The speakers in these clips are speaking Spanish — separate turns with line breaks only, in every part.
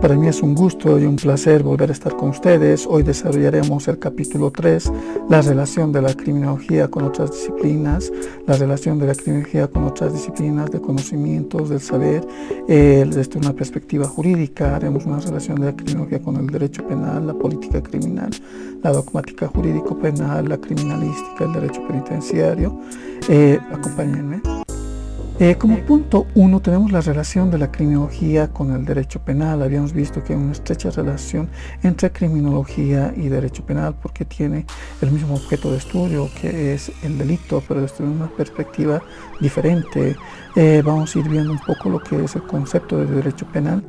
Para mí es un gusto y un placer volver a estar con ustedes. Hoy desarrollaremos el capítulo 3, la relación de la criminología con otras disciplinas, la relación de la criminología con otras disciplinas de conocimientos, del saber, desde una perspectiva jurídica. Haremos una relación de la criminología con el derecho penal, la política criminal, la dogmática jurídico-penal, la criminalística, el derecho penitenciario. Acompáñenme. Como punto 1 tenemos la relación de la criminología con el derecho penal. Habíamos visto que hay una estrecha relación entre criminología y derecho penal porque tiene el mismo objeto de estudio, que es el delito, pero desde una perspectiva diferente. Vamos a ir viendo un poco lo que es el concepto de derecho penal.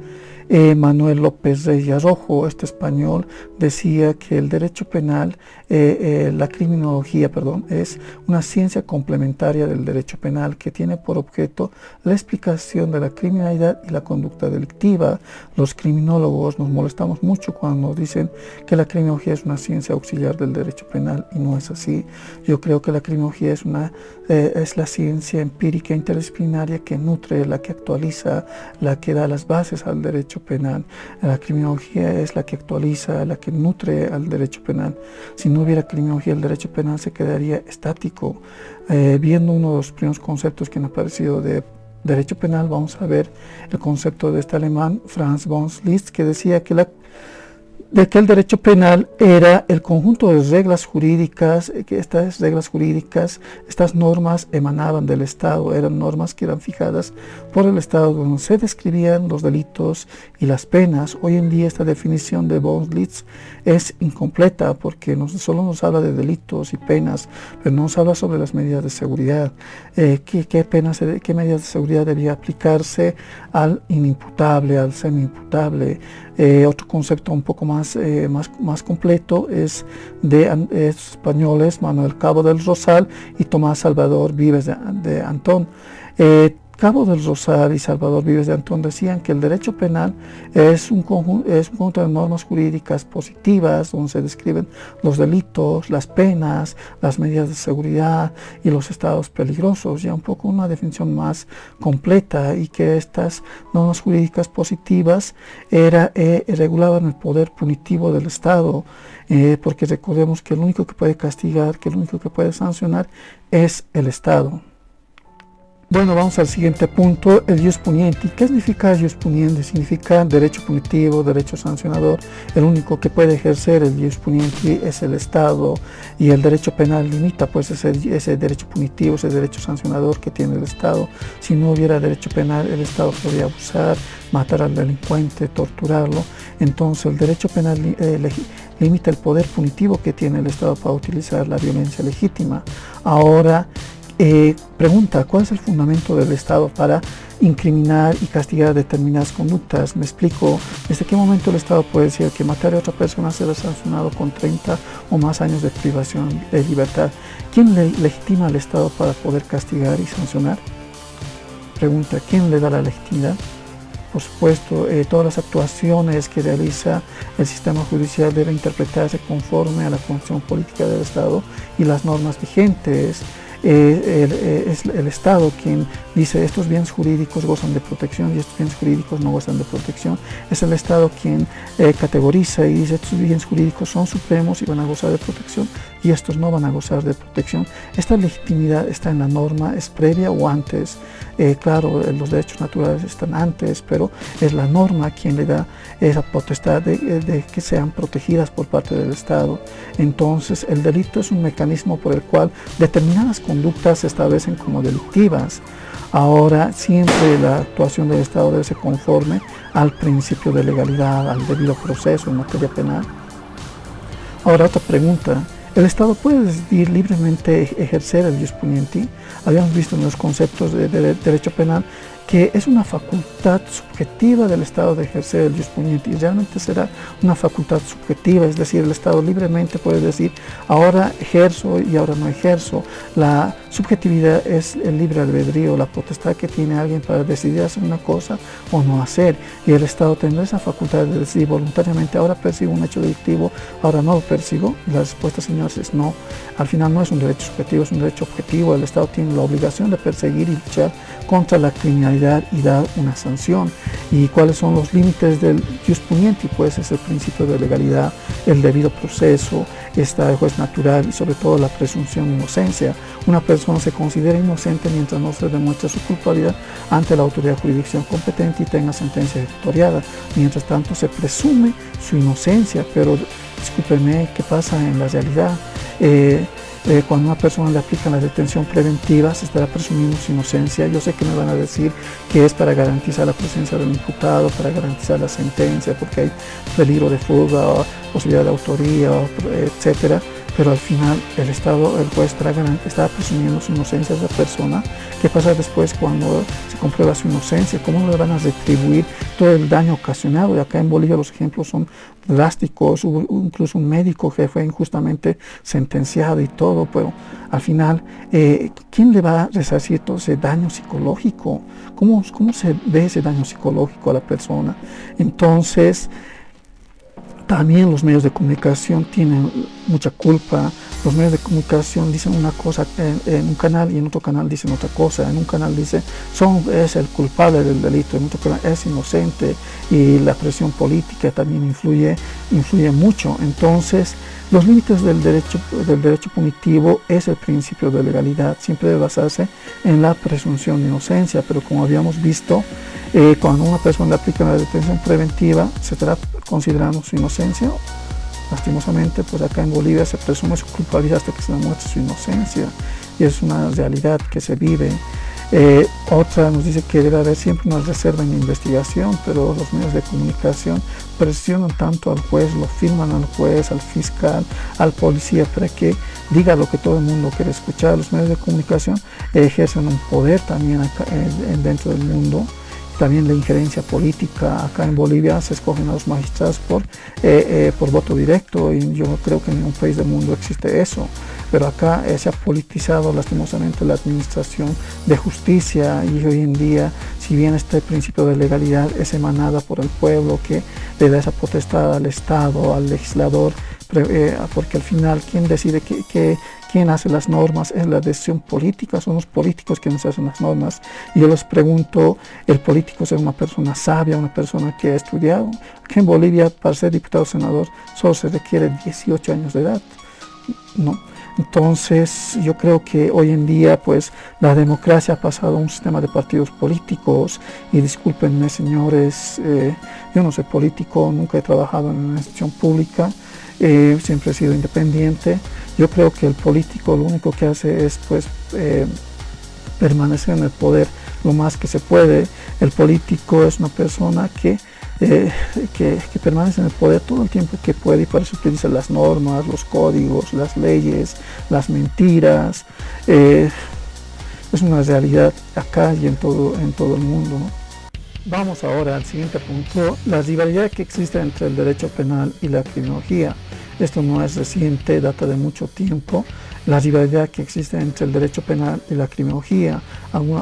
Manuel López Reyes Rojo, este español, decía que el derecho penal, la criminología, es una ciencia complementaria del derecho penal que tiene por objeto la explicación de la criminalidad y la conducta delictiva. Los criminólogos nos molestamos mucho cuando nos dicen que la criminología es una ciencia auxiliar del derecho penal, y no es así. Yo creo que la criminología es la ciencia empírica interdisciplinaria que nutre, la que actualiza, la que da las bases al derecho penal. La criminología es la que actualiza, la que nutre al derecho penal. Si no hubiera criminología, el derecho penal se quedaría estático. Viendo uno de los primeros conceptos que han aparecido de derecho penal, vamos a ver el concepto de este alemán, Franz von Liszt, que decía que el derecho penal era el conjunto de reglas jurídicas, que estas reglas jurídicas, estas normas emanaban del Estado, eran normas que eran fijadas por el Estado, donde se describían los delitos y las penas. Hoy en día esta definición de von Liszt es incompleta porque solo nos habla de delitos y penas, pero no nos habla sobre las medidas de seguridad. ¿Qué medidas de seguridad debía aplicarse al inimputable, al semi-imputable? Otro concepto un poco más completo es de españoles, Manuel Cabo del Rosal y Tomás Salvador Vives de Antón. Cabo del Rosal y Salvador Vives de Antón decían que el derecho penal es un conjunto de normas jurídicas positivas donde se describen los delitos, las penas, las medidas de seguridad y los estados peligrosos, ya un poco una definición más completa, y que estas normas jurídicas positivas regulaban el poder punitivo del Estado, porque recordemos que el único que puede castigar, que el único que puede sancionar es el Estado. Bueno, vamos al siguiente punto, el jus puniendi. ¿Qué significa jus puniendi? Significa derecho punitivo, derecho sancionador. El único que puede ejercer el jus puniendi es el Estado, y el derecho penal limita pues ese derecho punitivo, ese derecho sancionador que tiene el Estado. Si no hubiera derecho penal, el Estado podría abusar, matar al delincuente, torturarlo. Entonces el derecho penal limita el poder punitivo que tiene el Estado para utilizar la violencia legítima. Ahora, pregunta, ¿cuál es el fundamento del Estado para incriminar y castigar determinadas conductas? Me explico. ¿Desde qué momento el Estado puede decir que matar a otra persona será sancionado con 30 o más años de privación de libertad? ¿Quién legitima al Estado para poder castigar y sancionar? Pregunta, ¿quién le da la legitimidad? Por supuesto, todas las actuaciones que realiza el sistema judicial deben interpretarse conforme a la constitución política del Estado y las normas vigentes. Es el Estado quien dice estos bienes jurídicos gozan de protección y estos bienes jurídicos no gozan de protección. Es el Estado quien categoriza y dice estos bienes jurídicos son supremos y van a gozar de protección y estos no van a gozar de protección. Esta legitimidad está en la norma, es previa o antes. Claro, los derechos naturales están antes, pero es la norma quien le da esa potestad de que sean protegidas por parte del Estado. Entonces, el delito es un mecanismo por el cual determinadas conductas se establecen como delictivas. Ahora, siempre la actuación del Estado debe ser conforme al principio de legalidad, al debido proceso en materia penal. Ahora, otra pregunta. ¿El Estado puede decidir libremente ejercer el jus puniendi? Habíamos visto en los conceptos de derecho penal que es una facultad subjetiva del Estado de ejercer el jus puniendi, y realmente será una facultad subjetiva, es decir, el Estado libremente puede decir ahora ejerzo y ahora no ejerzo. La subjetividad es el libre albedrío, la potestad que tiene alguien para decidir hacer una cosa o no hacer, y el Estado tendrá esa facultad de decidir voluntariamente ahora persigo un hecho delictivo, ahora no lo persigo. Y la respuesta, señores, es no. Al final no es un derecho subjetivo, es un derecho objetivo. El Estado tiene la obligación de perseguir y luchar contra la criminalidad legalidad y dar una sanción. ¿Y cuáles son los límites del jus puniendi? Pues es el principio de legalidad, el debido proceso, está el juez natural y sobre todo la presunción de inocencia. Una persona se considera inocente mientras no se demuestre su culpabilidad ante la autoridad de jurisdicción competente y tenga sentencia ejecutoriada. Mientras tanto se presume su inocencia, pero discúlpeme, ¿qué pasa en la realidad? Cuando a una persona le aplican la detención preventiva, se estará presumiendo su inocencia. Yo sé que me van a decir que es para garantizar la presencia del imputado, para garantizar la sentencia, porque hay peligro de fuga, posibilidad de autoría, etcétera. Pero al final el Estado, el juez está presumiendo su inocencia a esa persona. ¿Qué pasa después cuando se comprueba su inocencia? ¿Cómo le van a retribuir todo el daño ocasionado? Y acá en Bolivia los ejemplos son drásticos. Hubo incluso un médico que fue injustamente sentenciado y todo, pero al final, ¿quién le va a resarcir todo ese daño psicológico? ¿Cómo se ve ese daño psicológico a la persona? Entonces, también los medios de comunicación tienen mucha culpa. Los medios de comunicación dicen una cosa en un canal y en otro canal dicen otra cosa. En un canal dice es el culpable del delito, en otro canal es inocente, y la presión política también influye mucho. Entonces, los límites del derecho punitivo es el principio de legalidad, siempre debe basarse en la presunción de inocencia, pero como habíamos visto, cuando a una persona le aplica la detención preventiva, se estará considerando su inocencia. Lastimosamente, pues acá en Bolivia se presume su culpabilidad hasta que se demuestre su inocencia, y es una realidad que se vive. Otra nos dice que debe haber siempre una reserva en la investigación, pero los medios de comunicación presionan tanto al juez, lo filman al juez, al fiscal, al policía, para que diga lo que todo el mundo quiere escuchar. Los medios de comunicación ejercen un poder también acá, dentro del mundo. También la injerencia política. Acá en Bolivia se escogen a los magistrados por voto directo, y yo creo que en ningún país del mundo existe eso. Pero acá se ha politizado lastimosamente la administración de justicia, y hoy en día, si bien este principio de legalidad es emanada por el pueblo, que le da esa potestad al Estado, al legislador, porque al final quien decide quién hace las normas es la decisión política, son los políticos quienes hacen las normas. Y yo les pregunto, ¿el político es una persona sabia, una persona que ha estudiado? Aquí en Bolivia, para ser diputado o senador, solo se requiere 18 años de edad, ¿no? Entonces, yo creo que hoy en día, pues, la democracia ha pasado a un sistema de partidos políticos. Y discúlpenme, señores, yo no soy político, nunca he trabajado en una institución pública, siempre he sido independiente. Yo creo que el político lo único que hace es, pues, permanecer en el poder lo más que se puede. El político es una persona que permanece en el poder todo el tiempo que puede, y para eso utiliza las normas, los códigos, las leyes, las mentiras. Es una realidad acá y en todo el mundo, ¿no? Vamos ahora al siguiente punto, la rivalidad que existe entre el derecho penal y la criminología. Esto no es reciente, data de mucho tiempo. La rivalidad que existe entre el derecho penal y la criminología.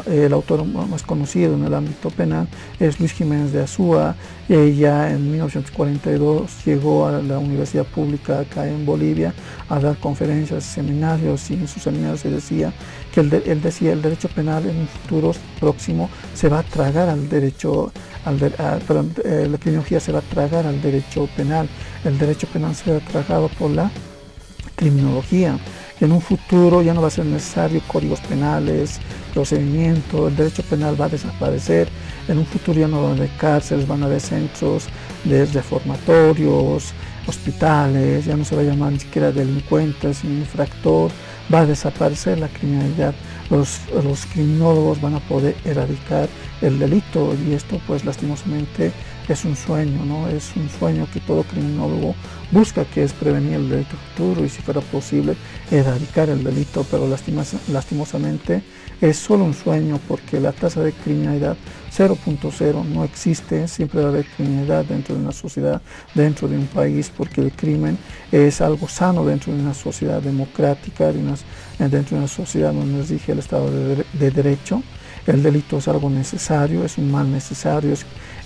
El autor más conocido en el ámbito penal es Luis Jiménez de Azúa. Ya en 1942 llegó a la universidad pública acá en Bolivia a dar conferencias, seminarios, y en sus seminarios se decía que el derecho penal en un futuro próximo se va a tragar al derecho, la criminología se va a tragar al derecho penal. El derecho penal será tragado por la criminología. En un futuro ya no va a ser necesario códigos penales, procedimientos, el derecho penal va a desaparecer. En un futuro ya no van a haber cárceles, van a haber centros de reformatorios, hospitales, ya no se va a llamar ni siquiera delincuente, sino infractor. Va a desaparecer la criminalidad. Los criminólogos van a poder erradicar el delito, y esto, pues, lastimosamente es un sueño, ¿no? Es un sueño que todo criminólogo busca, que es prevenir el delito futuro y, si fuera posible, erradicar el delito, pero lastimosamente es solo un sueño, porque la tasa de criminalidad 0.0 no existe. Siempre va a haber criminalidad dentro de una sociedad, dentro de un país, porque el crimen es algo sano dentro de una sociedad democrática, dentro de una sociedad donde rige el Estado de Derecho. El delito es algo necesario, es un mal necesario,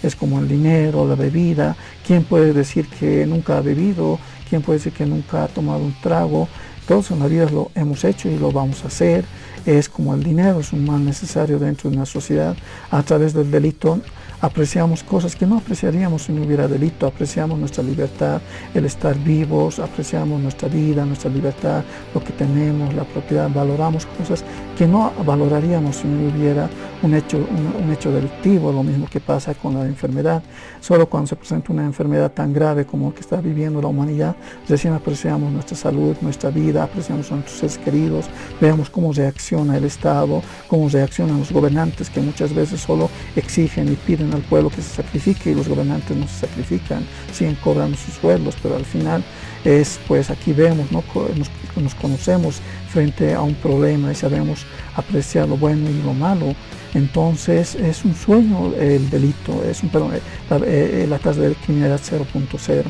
es como el dinero, la bebida. ¿Quién puede decir que nunca ha bebido? ¿Quién puede decir que nunca ha tomado un trago? todos en la vida lo hemos hecho y lo vamos a hacer. Es como el dinero, es un mal necesario dentro de una sociedad. A través del delito apreciamos cosas que no apreciaríamos si no hubiera delito. Apreciamos nuestra libertad, el estar vivos, apreciamos nuestra vida, nuestra libertad, lo que tenemos, la propiedad. Valoramos cosas que no valoraríamos si no hubiera un hecho delictivo. Lo mismo que pasa con la enfermedad. Solo cuando se presenta una enfermedad tan grave como la que está viviendo la humanidad, recién apreciamos nuestra salud, nuestra vida, apreciamos a nuestros seres queridos, veamos cómo reacciona el Estado, cómo reaccionan los gobernantes, que muchas veces solo exigen y piden al pueblo que se sacrifique, y los gobernantes no se sacrifican, siguen cobrando sus sueldos, pero al final pues aquí vemos, ¿no? Nos conocemos frente a un problema y sabemos apreciar lo bueno y lo malo. Entonces es un sueño el delito, la tasa de criminalidad 0.0.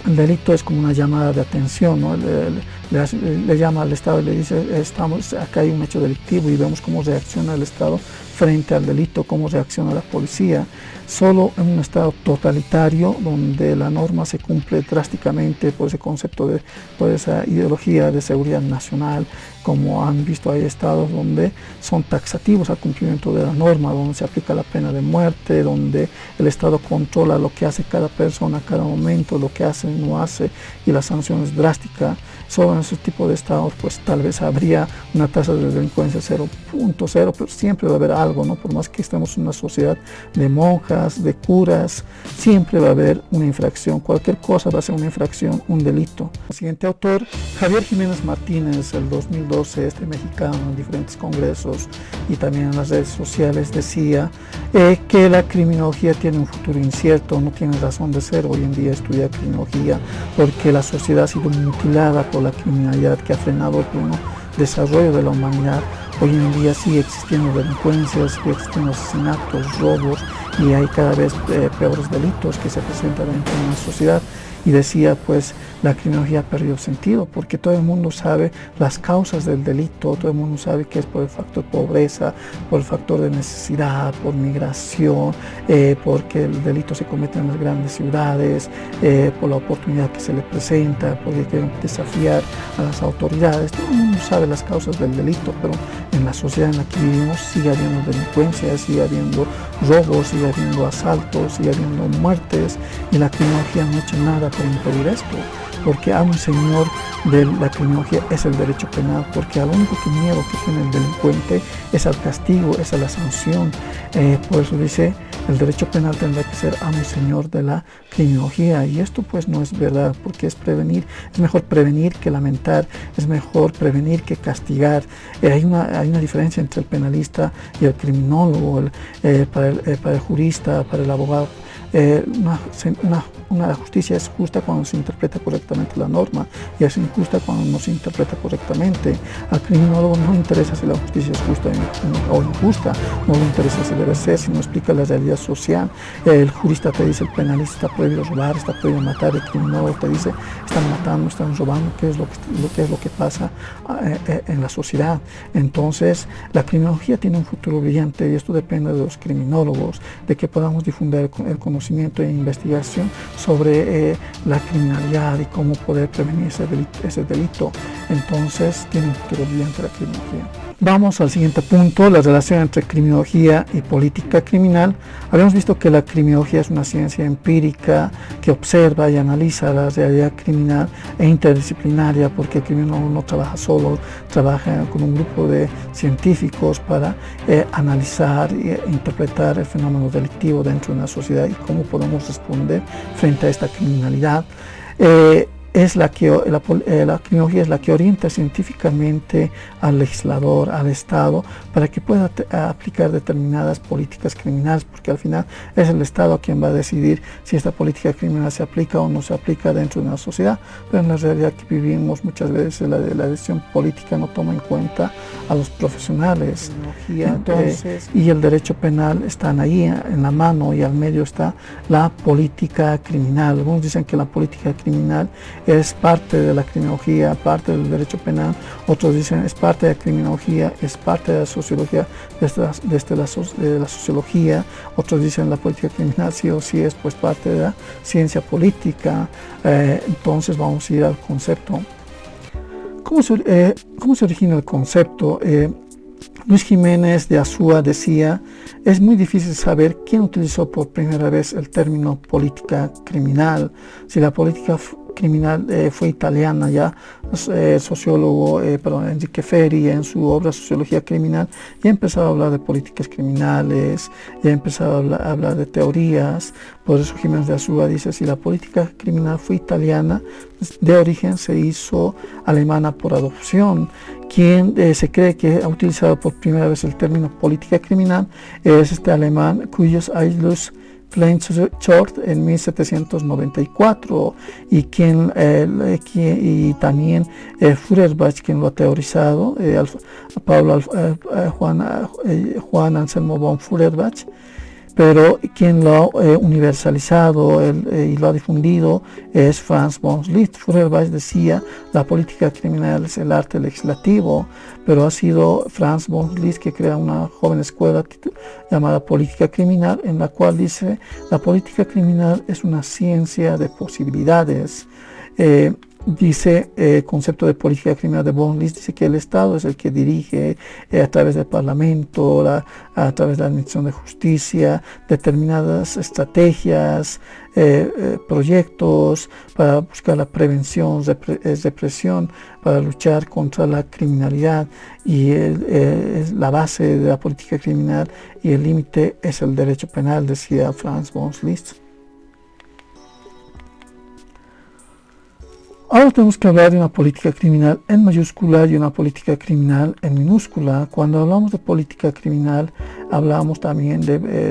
El delito es como una llamada de atención, ¿no? Le llama al Estado y le dice, acá hay un hecho delictivo, y vemos cómo reacciona el Estado frente al delito, cómo reacciona la policía. Solo en un Estado totalitario, donde la norma se cumple drásticamente por ese concepto, por esa ideología de seguridad nacional, como han visto, hay estados donde son taxativos al cumplimiento de la norma, donde se aplica la pena de muerte, donde el Estado controla lo que hace cada persona a cada momento, lo que hace y no hace, y la sanción es drástica. Solo en ese tipo de estados pues tal vez habría una tasa de delincuencia 0.0, pero siempre va a haber algo, ¿no? Por más que estemos en una sociedad de monjas, de curas, siempre va a haber una infracción. Cualquier cosa va a ser una infracción, un delito. El siguiente autor, Javier Jiménez Martínez, el 2012, mexicano, en diferentes congresos y también en las redes sociales, decía que la criminología tiene un futuro incierto, no tiene razón de ser hoy en día estudiar criminología, porque la sociedad ha sido mutilada por la criminalidad que ha frenado el pleno desarrollo de la humanidad. Hoy en día sigue existiendo delincuencia, sigue existiendo asesinatos, robos, y hay cada vez peores delitos que se presentan dentro de una sociedad. Y decía, pues, la criminología ha perdido sentido, porque todo el mundo sabe las causas del delito, todo el mundo sabe que es por el factor pobreza, por el factor de necesidad, por migración, porque el delito se comete en las grandes ciudades, por la oportunidad que se le presenta, porque quieren desafiar a las autoridades. Todo el mundo sabe las causas del delito, pero en la sociedad en la que vivimos sigue habiendo delincuencia, sigue habiendo robos, sigue habiendo asaltos, sigue habiendo muertes, y la criminología no ha hecho nada para impedir esto, porque a un señor de la criminología es el derecho penal, porque al único miedo que tiene el delincuente es al castigo, es a la sanción. Por eso dice, el derecho penal tendrá que ser amo y señor de la criminología, y esto pues no es verdad, porque es mejor prevenir que lamentar, es mejor prevenir que castigar. Hay una diferencia entre el penalista y el criminólogo, para el jurista, para el abogado. Una justicia es justa cuando se interpreta correctamente la norma, y es injusta cuando no se interpreta correctamente. Al criminólogo no le interesa si la justicia es justa o injusta, no le interesa si debe ser, si no explica la realidad social. El jurista te dice, el penalista está prohibido robar, está prohibido matar, el criminólogo te dice, están matando, están robando, qué es lo que pasa en la sociedad. Entonces, la criminología tiene un futuro brillante, y esto depende de los criminólogos, de que podamos difundir el conocimiento e investigación sobre la criminalidad y cómo poder prevenir ese delito. Entonces tiene un futuro brillante la criminología. Vamos al siguiente punto, la relación entre criminología y política criminal. Habíamos visto que la criminología es una ciencia empírica que observa y analiza la realidad criminal e interdisciplinaria, porque el criminólogo no trabaja solo, trabaja con un grupo de científicos para analizar e interpretar el fenómeno delictivo dentro de una sociedad y cómo podemos responder frente a esta criminalidad. La criminología es la que orienta científicamente al legislador, al Estado, para que pueda aplicar determinadas políticas criminales, porque al final es el Estado quien va a decidir si esta política criminal se aplica o no se aplica dentro de una sociedad. Pero en la realidad que vivimos, muchas veces la decisión política no toma en cuenta a los profesionales. Y el derecho penal están ahí en la mano, y al medio está la política criminal. Algunos dicen que la política criminal es parte de la criminología, parte del derecho penal. Otros dicen es parte de la criminología, es parte de la sociología, desde la sociología. Otros dicen la política criminal sí o sí es pues parte de la ciencia política. Entonces vamos a ir al concepto. ¿Cómo se origina el concepto? Luis Jiménez de Azúa decía: es muy difícil saber quién utilizó por primera vez el término política criminal. Si la política criminal fue italiana, ya el sociólogo Enrique Ferri, en su obra Sociología Criminal, ya empezaba a hablar de políticas criminales, ya empezaba a hablar de teorías. Por eso Jiménez de Azúa dice: si la política criminal fue italiana, de origen se hizo alemana por adopción. Quien se cree que ha utilizado por primera vez el término política criminal es este alemán Cuvius Aelius Kleinschort en 1794, y también Feuerbach, quien lo ha teorizado, Juan Anselmo von Feuerbach. Pero quien lo ha universalizado y lo ha difundido es Franz von Liszt. Feuerbach decía: la política criminal es el arte legislativo, pero ha sido Franz von Liszt que crea una joven escuela llamada política criminal, en la cual dice: la política criminal es una ciencia de posibilidades. Dice el concepto de política criminal de von Liszt, dice que el Estado es el que dirige a través del Parlamento, a través de la Administración de Justicia, determinadas estrategias, proyectos para buscar la prevención, represión, para luchar contra la criminalidad, y es la base de la política criminal, y el límite es el derecho penal, decía Franz von Liszt. Ahora tenemos que hablar de una política criminal en mayúscula y una política criminal en minúscula. Cuando hablamos de política criminal, hablamos también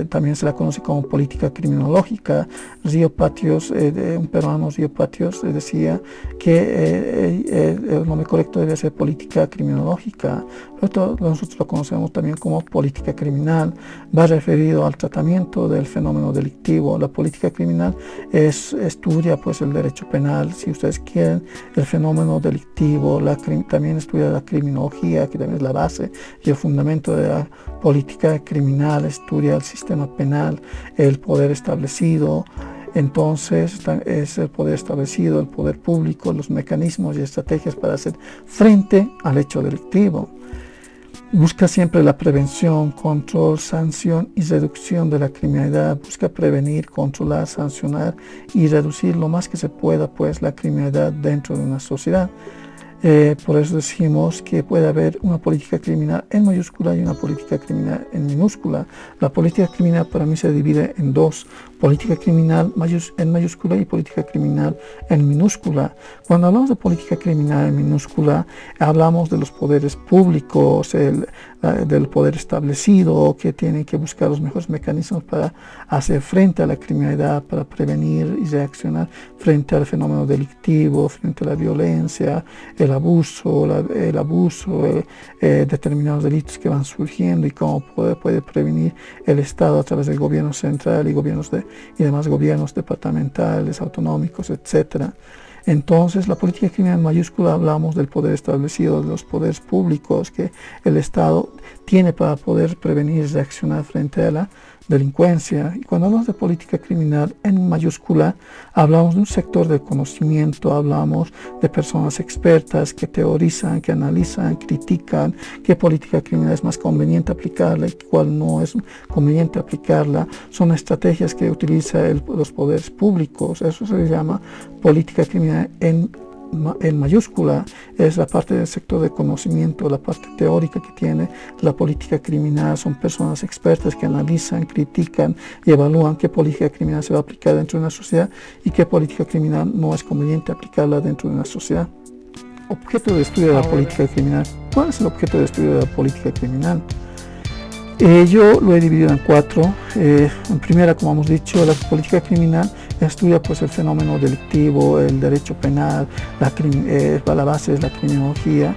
también se la conoce como política criminológica. Río Patios, un peruano, Río Patios, decía que el nombre correcto debe ser política criminológica. Pero nosotros lo conocemos también como política criminal. Va referido al tratamiento del fenómeno delictivo. La política criminal estudia pues el derecho penal, si ustedes quieren, el fenómeno delictivo. También estudia la criminología, que también es la base y el fundamento de la política criminal. Estudia el sistema penal, el poder establecido. Entonces es el poder establecido, el poder público, los mecanismos y estrategias para hacer frente al hecho delictivo. Busca siempre la prevención, control, sanción y reducción de la criminalidad. Busca prevenir, controlar, sancionar y reducir lo más que se pueda pues la criminalidad dentro de una sociedad. Por eso decimos que puede haber una política criminal en mayúscula y una política criminal en minúscula. La política criminal para mí se divide en dos: política criminal en mayúscula y política criminal en minúscula. Cuando hablamos de política criminal en minúscula, hablamos de los poderes públicos, del poder establecido, que tienen que buscar los mejores mecanismos para hacer frente a la criminalidad, para prevenir y reaccionar frente al fenómeno delictivo, frente a la violencia, el abuso, determinados delitos que van surgiendo, y cómo puede prevenir el Estado a través del gobierno central y demás gobiernos departamentales, autonómicos, etc. Entonces, la política criminal en mayúscula, hablamos del poder establecido, de los poderes públicos que el Estado tiene para poder prevenir y reaccionar frente a la delincuencia. Y cuando hablamos de política criminal en mayúscula, hablamos de un sector del conocimiento, hablamos de personas expertas que teorizan, que analizan, critican qué política criminal es más conveniente aplicarla y cuál no es conveniente aplicarla. Son estrategias que utilizan los poderes públicos. Eso se le llama política criminal en mayúscula. Es la parte del sector de conocimiento, la parte teórica que tiene la política criminal. Son personas expertas que analizan, critican y evalúan qué política criminal se va a aplicar dentro de una sociedad y qué política criminal no es conveniente aplicarla dentro de una sociedad. Objeto de estudio de la política criminal. ¿Cuál es el objeto de estudio de la política criminal? Yo lo he dividido en cuatro. En primera, como hemos dicho, la política criminal estudia pues el fenómeno delictivo, el derecho penal, la base es la criminología,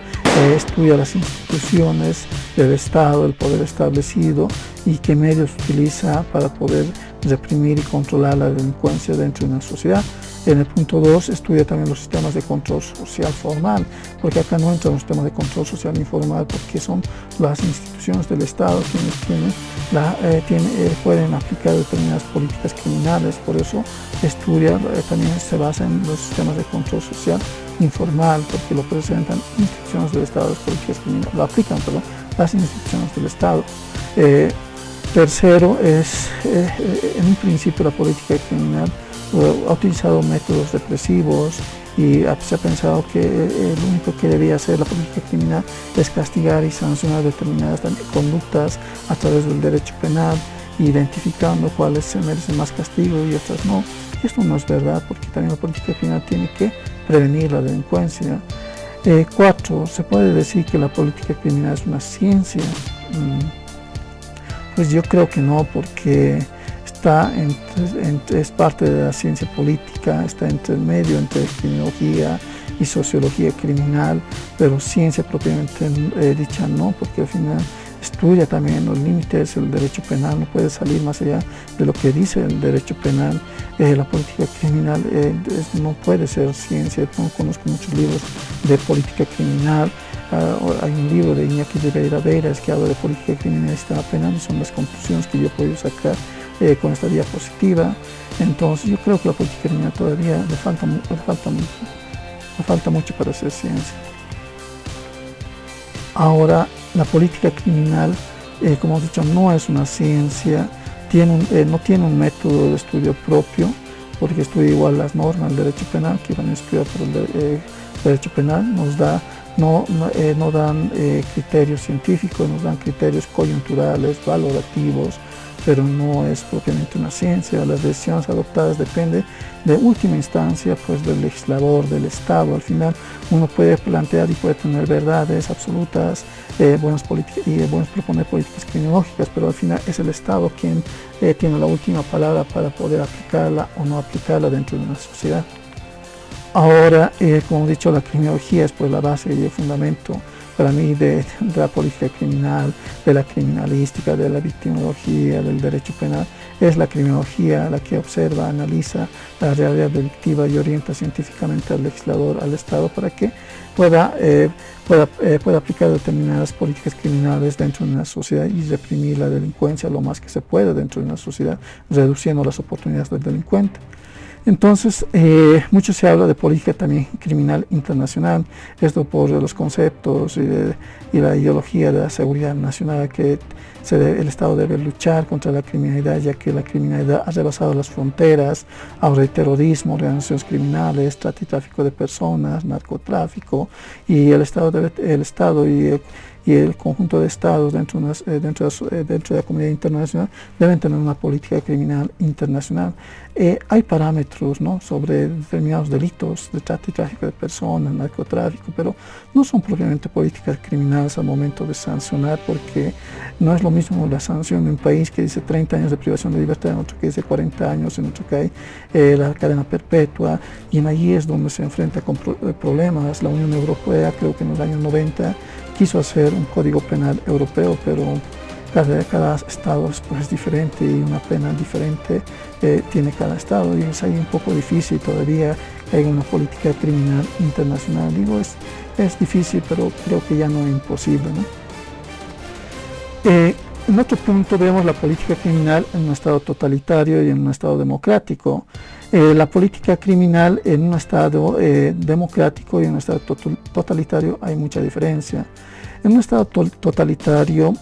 estudia las instituciones del Estado, el poder establecido y qué medios utiliza para poder reprimir y controlar la delincuencia dentro de una sociedad. En el punto 2 estudia también los sistemas de control social formal, porque acá no entran los sistemas de control social informal, porque son las instituciones del Estado quienes pueden aplicar determinadas políticas criminales. Por eso estudia, también se basa en los sistemas de control social informal, porque lo presentan instituciones del Estado, las políticas criminales, lo aplican, perdón, las instituciones del Estado. Tercero, en un principio la política criminal ha utilizado métodos represivos y se ha pensado que lo único que debía hacer la política criminal es castigar y sancionar determinadas conductas a través del derecho penal, identificando cuáles se merecen más castigo y otras no. Y esto no es verdad, porque también la política criminal tiene que prevenir la delincuencia. Cuatro, ¿se puede decir que la política criminal es una ciencia? Pues yo creo que no, porque es parte de la ciencia política, está entre el medio entre criminología y sociología criminal, pero ciencia propiamente dicha no, porque al final estudia también los límites del derecho penal, no puede salir más allá de lo que dice el derecho penal. La política criminal no puede ser ciencia. No conozco muchos libros de política criminal. Hay un libro de Iñaki de Beira que habla de política criminal y sistema penal, y son las conclusiones que yo he podido sacar con esta diapositiva. Entonces yo creo que la política criminal todavía le falta mucho para ser ciencia. Ahora, la política criminal, como hemos dicho, no es una ciencia, no tiene un método de estudio propio, porque estudia igual las normas del derecho penal que van a estudiar por el derecho penal, no dan criterios científicos, nos dan criterios coyunturales, valorativos, pero no es propiamente una ciencia. Las decisiones adoptadas dependen de última instancia pues del legislador, del Estado. Al final uno puede plantear y puede tener verdades absolutas, buenas proponer políticas criminológicas, pero al final es el Estado quien tiene la última palabra para poder aplicarla o no aplicarla dentro de una sociedad. Ahora, como he dicho, la criminología es pues la base y el fundamento para mí de la política criminal, de la criminalística, de la victimología, del derecho penal. Es la criminología la que observa, analiza la realidad delictiva y orienta científicamente al legislador, al Estado, para que pueda aplicar determinadas políticas criminales dentro de una sociedad y reprimir la delincuencia lo más que se pueda dentro de una sociedad, reduciendo las oportunidades del delincuente. Entonces, mucho se habla de política también criminal internacional, esto por los conceptos y la ideología de la seguridad nacional, que el Estado debe luchar contra la criminalidad, ya que la criminalidad ha rebasado las fronteras. Ahora hay terrorismo, organizaciones criminales, trata y tráfico de personas, narcotráfico, y el Estado y el conjunto de estados dentro de la comunidad internacional deben tener una política criminal internacional. Hay parámetros, ¿no?, sobre determinados delitos de trata y tráfico de personas, narcotráfico, pero no son propiamente políticas criminales al momento de sancionar, porque no es lo mismo la sanción de un país que dice 30 años de privación de libertad, en otro que dice 40 años, en otro que hay la cadena perpetua, y en allí es donde se enfrenta con problemas. La Unión Europea, creo que en los años 90, quiso hacer un código penal europeo, pero cada estado es diferente y una pena diferente tiene cada estado, y es ahí un poco difícil todavía que haya una política criminal internacional. Digo, es difícil, pero creo que ya no es imposible, ¿no? En otro punto vemos la política criminal en un estado totalitario y en un estado democrático. La política criminal en un estado democrático y en un estado totalitario hay mucha diferencia. En un estado totalitario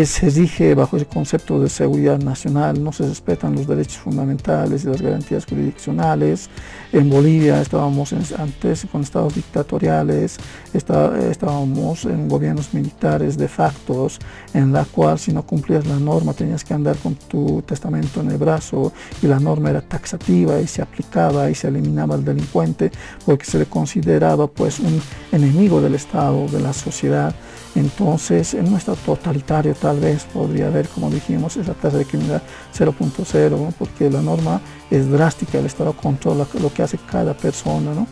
se rige bajo el concepto de seguridad nacional, no se respetan los derechos fundamentales y las garantías jurisdiccionales. En Bolivia estábamos antes con estados dictatoriales, estábamos en gobiernos militares de facto, en la cual si no cumplías la norma tenías que andar con tu testamento en el brazo, y la norma era taxativa y se aplicaba y se eliminaba al delincuente porque se le consideraba pues un enemigo del Estado, de la sociedad. Entonces, en un estado totalitario tal vez podría haber, como dijimos, esa tasa de criminalidad 0.0, ¿no?, porque la norma es drástica, el Estado controla lo que hace cada persona, ¿no?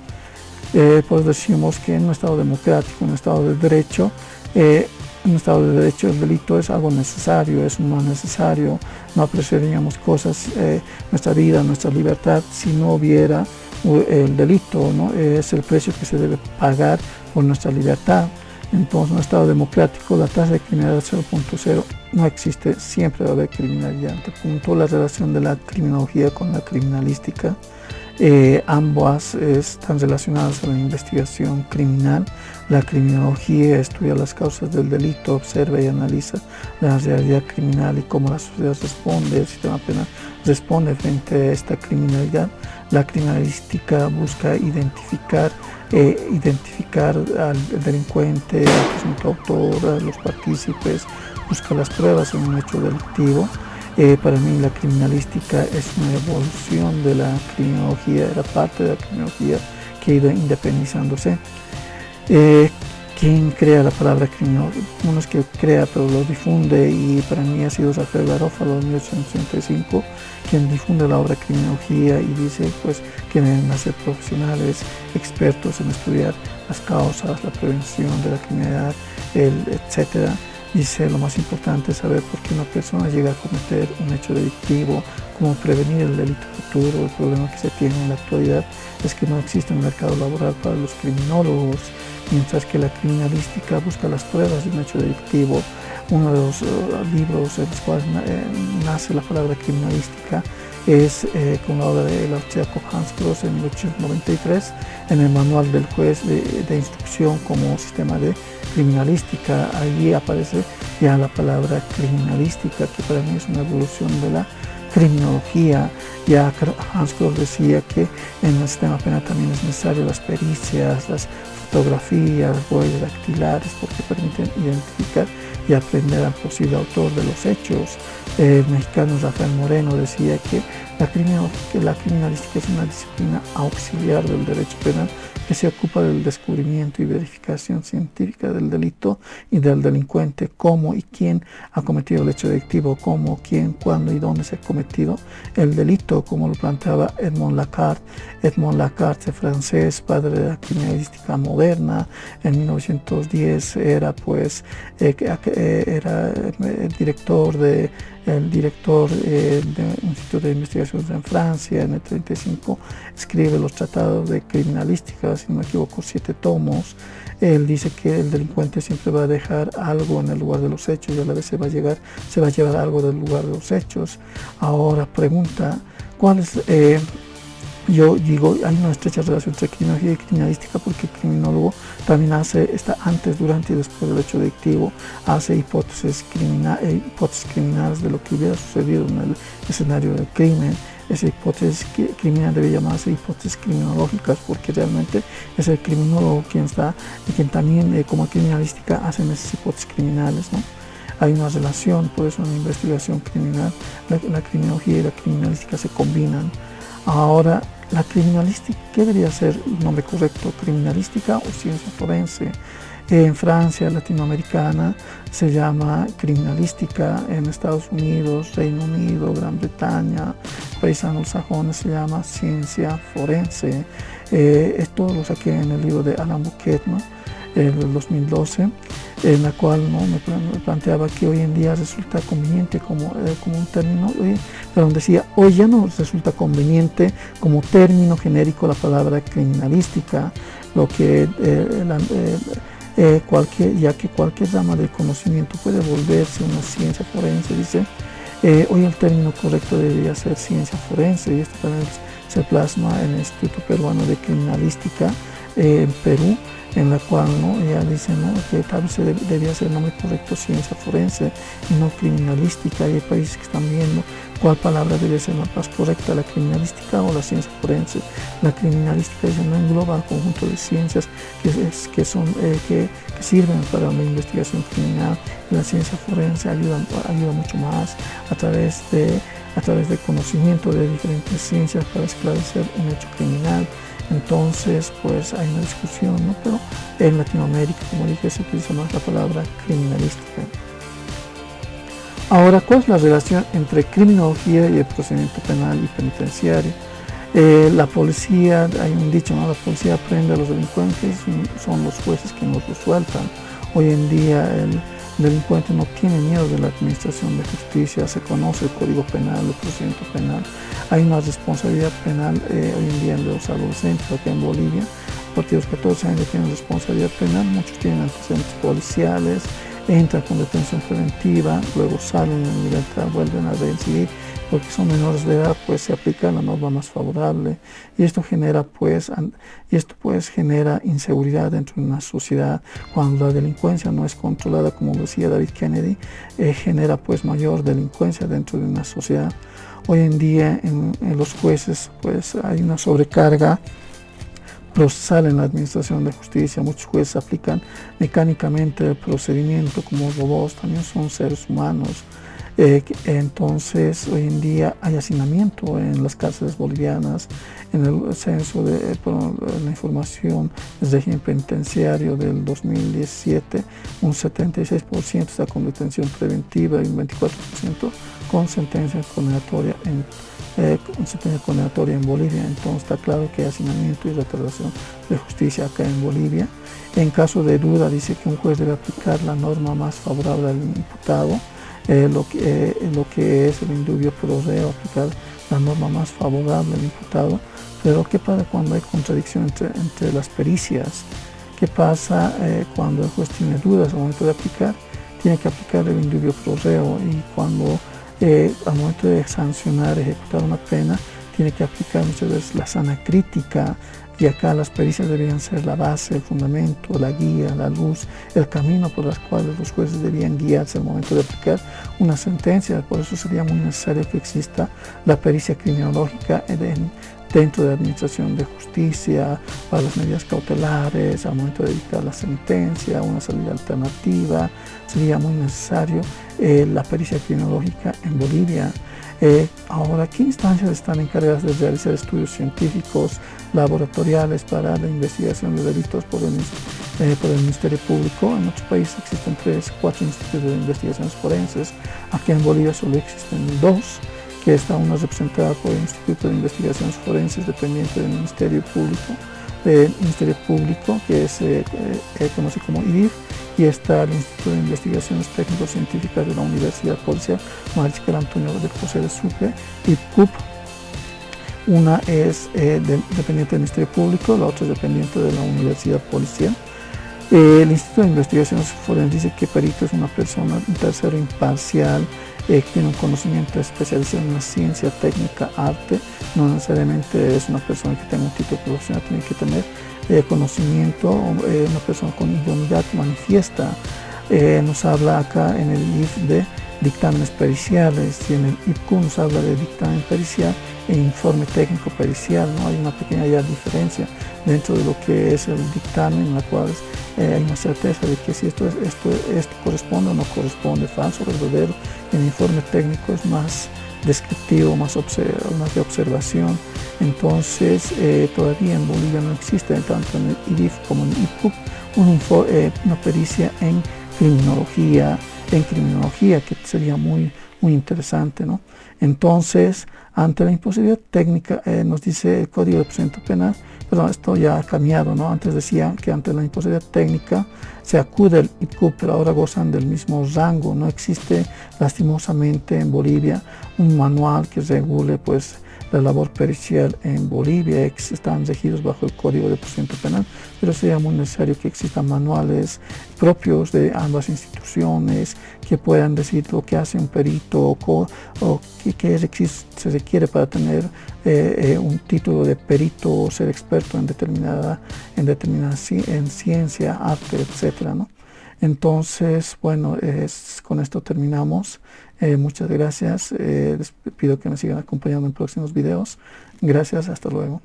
Pues decimos que en un estado democrático, en un estado de derecho, el delito es algo necesario, es un mal necesario. No apreciaríamos cosas, nuestra vida, nuestra libertad, si no hubiera el delito, ¿no? Es el precio que se debe pagar por nuestra libertad. Entonces, en un estado democrático, la tasa de criminalidad 0.0 no existe, siempre va a haber criminalidad. Punto la relación de la criminología con la criminalística. Ambas están relacionadas a la investigación criminal. La criminología estudia las causas del delito, observa y analiza la realidad criminal y cómo la sociedad responde, el sistema penal responde frente a esta criminalidad. La criminalística busca identificar al delincuente, al presunto autor, a los partícipes, busca las pruebas en un hecho delictivo. Para mí la criminalística es una evolución de la criminología, era parte de la criminología que ha ido independizándose. ¿Quién crea la palabra criminología? No es que crea, pero lo difunde, y para mí ha sido Rafael Garofalo en 1865 quien difunde la obra criminología y dice pues que deben ser profesionales, expertos en estudiar las causas, la prevención de la criminalidad, etcétera. Dice lo más importante es saber por qué una persona llega a cometer un hecho delictivo, cómo prevenir el delito futuro. El problema que se tiene en la actualidad es que no existe un mercado laboral para los criminólogos, mientras que la criminalística busca las pruebas de un hecho delictivo. Uno de los libros en los cuales nace la palabra criminalística es con la obra del austríaco Hans Gross en 1893, en el manual del juez de instrucción como sistema de criminalística. Allí aparece ya la palabra criminalística, que para mí es una evolución de la criminología. Ya Hans Gross decía que en el sistema penal también es necesario las pericias, las fotografías, huellas dactilares, porque permiten identificar y aprender al posible autor de los hechos. El mexicano Rafael Moreno decía que la criminalística es una disciplina auxiliar del derecho penal que se ocupa del descubrimiento y verificación científica del delito y del delincuente, cómo y quién ha cometido el hecho delictivo, cómo, quién, cuándo y dónde se ha cometido el delito, como lo planteaba Edmond Lacarte. Edmond Lacarte, francés, padre de la criminalística moderna, en 1910 era era el director del Instituto de Investigaciones en Francia. En el 35 escribe los tratados de criminalística, si no me equivoco, 7 tomos. Él dice que el delincuente siempre va a dejar algo en el lugar de los hechos y a la vez se va a llevar algo del lugar de los hechos. Ahora pregunta, ¿cuál es? Yo digo, hay una estrecha relación entre criminología y criminalística, porque el criminólogo también está antes, durante y después del hecho delictivo, hace hipótesis criminales de lo que hubiera sucedido en el escenario del crimen. Esa hipótesis criminal debe llamarse hipótesis criminológicas, porque realmente es el criminólogo quien también, como criminalística, hacen esas hipótesis criminales, ¿no? Hay una relación, por eso en la investigación criminal, la criminología y la criminalística se combinan. Ahora, la criminalística, ¿qué debería ser el nombre correcto? ¿Criminalística o ciencia forense? En Francia latinoamericana se llama criminalística, en Estados Unidos, Reino Unido, Gran Bretaña, países anglosajones se llama ciencia forense. Esto lo saqué en el libro de Alain Bouquet, ¿no? Del 2012, en la cual me planteaba que hoy en día resulta conveniente como un término, decía, hoy ya no resulta conveniente como término genérico la palabra criminalística, lo que ya que cualquier rama del conocimiento puede volverse una ciencia forense, dice. Hoy el término correcto debería ser ciencia forense, y esto también se plasma en el Instituto Peruano de Criminalística en Perú, en la cual ella dice que tal vez debería ser el nombre correcto ciencia forense y no criminalística. Y hay países que están viendo cuál palabra debe ser la más correcta, la criminalística o la ciencia forense. La criminalística no engloba al conjunto de ciencias que sirven para la investigación criminal, y la ciencia forense ayuda mucho más a través del conocimiento de diferentes ciencias para esclarecer un hecho criminal. Entonces, pues hay una discusión, ¿no? Pero en Latinoamérica, como dije, se utiliza más la palabra criminalística. Ahora, ¿cuál es la relación entre criminología y el procedimiento penal y penitenciario? La policía, hay un dicho, ¿no? La policía prende a los delincuentes y son los jueces quienes los sueltan. Hoy en día el delincuente no tiene miedo de la administración de justicia, se conoce el Código Penal, el procedimiento penal. Hay una responsabilidad penal hoy en día de los adolescentes aquí en Bolivia. A partir de los 14 años tienen responsabilidad penal, muchos tienen antecedentes policiales, entran con detención preventiva, luego salen en libertad, vuelven a reincidir, porque son menores de edad, pues se aplica la norma más favorable y esto genera genera inseguridad dentro de una sociedad. Cuando la delincuencia no es controlada, como decía David Kennedy, genera pues mayor delincuencia dentro de una sociedad. Hoy en día en los jueces pues hay una sobrecarga procesal en la administración de justicia. Muchos jueces aplican mecánicamente el procedimiento como robots, también son seres humanos. Entonces hoy en día hay hacinamiento en las cárceles bolivianas. En el censo de la información del régimen penitenciario del 2017, un 76% está con detención preventiva y un 24% con sentencia condenatoria en Bolivia. Entonces está claro que hay hacinamiento y retardación de justicia acá en Bolivia. En caso de duda, dice que un juez debe aplicar la norma más favorable al imputado, lo que es el indubio pro reo, aplicar la norma más favorable al imputado. Pero ¿qué pasa cuando hay contradicción entre las pericias? ¿Qué pasa cuando el juez tiene dudas al momento de aplicar? Tiene que aplicar el indubio pro reo, y cuando al momento de sancionar, ejecutar una pena, tiene que aplicar muchas veces la sana crítica. Y acá las pericias deberían ser la base, el fundamento, la guía, la luz, el camino por los cuales los jueces debían guiarse al momento de aplicar una sentencia. Por eso sería muy necesario que exista la pericia criminológica dentro de la administración de justicia, para las medidas cautelares, al momento de dictar la sentencia, una salida alternativa. Sería muy necesario la pericia criminológica en Bolivia. Ahora, ¿qué instancias están encargadas de realizar estudios científicos, laboratoriales para la investigación de delitos por el Ministerio Público? En otros países existen 4 institutos de investigaciones forenses. Aquí en Bolivia solo existen 2, que está una representada por el Instituto de Investigaciones Forenses, dependiente del Ministerio Público, que se conoce como IDIF, y está el Instituto de Investigaciones Técnico-Científicas de la Universidad Policial Mariscal Antonio de José de Sucre, IPCUP. Una es dependiente del Ministerio Público, la otra es dependiente de la Universidad Policial. El Instituto de Investigaciones Forenses dice que perito es una persona, un tercero imparcial, que tiene un conocimiento especializado en la ciencia, técnica, arte. No necesariamente es una persona que tenga un título profesional, tiene que tener conocimiento, una persona con idoneidad manifiesta. Nos habla acá en el IF de dictámenes periciales, y en el IPCU nos habla de dictamen pericial e informe técnico pericial, ¿no? Hay una pequeña ya diferencia dentro de lo que es el dictamen, en la cual hay una certeza de que si esto corresponde o no corresponde, falso o verdadero. El informe técnico es más descriptivo, más de observación. Entonces todavía en Bolivia no existe, tanto en el IDIF como en el IPCUP, una pericia en criminología, que sería muy interesante, ¿no? Entonces, ante la imposibilidad técnica, nos dice el Código de Procedimiento Penal, perdón, esto ya ha cambiado, ¿no? Antes decía que ante la imposibilidad técnica se acude al IPCUP, pero ahora gozan del mismo rango. No existe, lastimosamente, en Bolivia un manual que regule pues la labor pericial en Bolivia. Están regidos bajo el Código de Procedimiento Penal, pero sería muy necesario que existan manuales propios de ambas instituciones que puedan decir lo que hace un perito o qué se requiere para tener un título de perito o ser experto en ciencia, arte, etcétera, ¿no? Entonces, bueno, con esto terminamos. Muchas gracias. Les pido que me sigan acompañando en próximos videos. Gracias, hasta luego.